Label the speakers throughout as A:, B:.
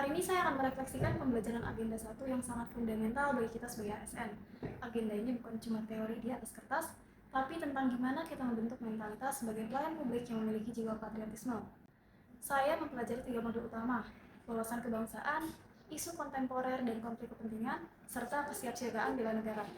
A: Kali ini saya akan merefleksikan pembelajaran agenda 1 yang sangat fundamental bagi kita sebagai ASN. Agenda ini bukan cuma teori di atas kertas, tapi tentang gimana kita membentuk mentalitas sebagai pelayan publik yang memiliki jiwa patriotisme. Saya mempelajari 3 modul utama, wawasan kebangsaan, isu kontemporer dan konflik kepentingan, serta kesiapsiagaan bela negara.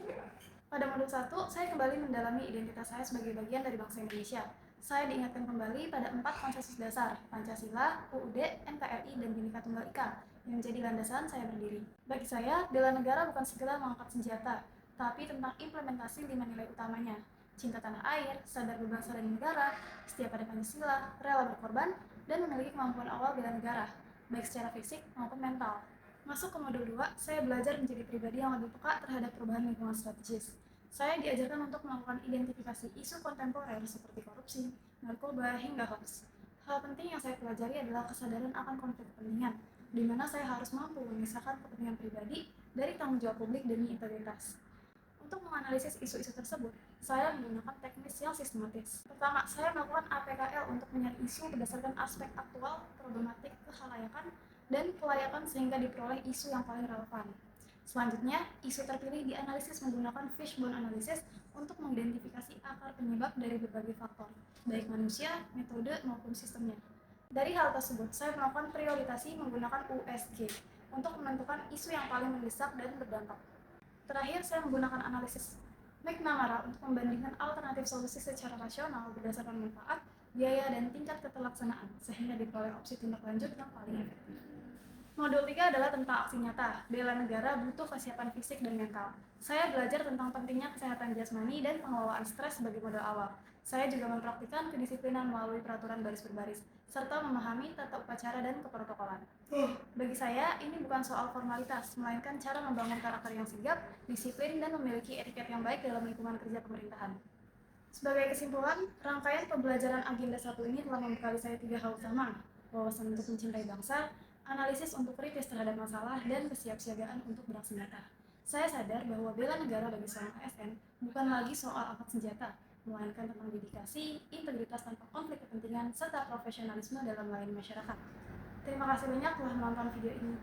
A: Pada modul 1, saya kembali mendalami identitas saya sebagai bagian dari bangsa Indonesia. Saya diingatkan kembali pada 4 konsensus dasar, Pancasila, UUD, NKRI, dan Bhinneka Tunggal Ika, yang menjadi landasan saya berdiri. Bagi saya, bela negara bukan sekedar mengangkat senjata, tapi tentang implementasi 5 nilai utamanya. Cinta tanah air, sadar berbangsa dan negara, setia pada Pancasila, rela berkorban, dan memiliki kemampuan awal bela negara, baik secara fisik maupun mental. Masuk ke modul 2, saya belajar menjadi pribadi yang lebih peka terhadap perubahan lingkungan strategis. Saya diajarkan untuk melakukan identifikasi isu kontemporer seperti korupsi, narkoba, hingga hoax. Hal penting yang saya pelajari adalah kesadaran akan konflik kepentingan, di mana saya harus mampu memisahkan kepentingan pribadi dari tanggung jawab publik demi integritas. Untuk menganalisis isu-isu tersebut, saya menggunakan teknis yang sistematis. Pertama, saya melakukan APKL untuk mencari isu berdasarkan aspek aktual, problematik, kehalayakan, dan kelayakan sehingga diperoleh isu yang paling relevan. Selanjutnya, isu terpilih dianalisis menggunakan fishbone analysis untuk mengidentifikasi akar penyebab dari berbagai faktor, baik manusia, metode, maupun sistemnya. Dari hal tersebut, saya melakukan prioritasi menggunakan USG untuk menentukan isu yang paling mendesak dan berdampak. Terakhir, saya menggunakan analisis McNamara untuk membandingkan alternatif solusi secara rasional berdasarkan manfaat, biaya, dan tingkat keterlaksanaan, sehingga diperoleh opsi tindak lanjut yang paling efektif. Modul 3 adalah tentang aksi nyata. Bela negara butuh kesiapan fisik dan mental. Saya belajar tentang pentingnya kesehatan jasmani dan pengelolaan stres sebagai modal awal. Saya juga mempraktikkan kedisiplinan melalui peraturan baris berbaris, serta memahami tata upacara dan keprotokolan. Bagi saya, ini bukan soal formalitas, melainkan cara membangun karakter yang sigap, disiplin, dan memiliki etiket yang baik dalam lingkungan kerja pemerintahan. Sebagai kesimpulan, rangkaian pembelajaran agenda 1 ini telah membekali saya 3 hal utama: wawasan untuk mencintai bangsa, analisis untuk kritis terhadap masalah, dan kesiapsiagaan untuk bersenjata. Saya sadar bahwa bela negara bagi seorang ASN bukan lagi soal angkat senjata, melainkan tentang dedikasi, integritas tanpa konflik kepentingan, serta profesionalisme dalam melayani masyarakat. Terima kasih banyak telah menonton video ini.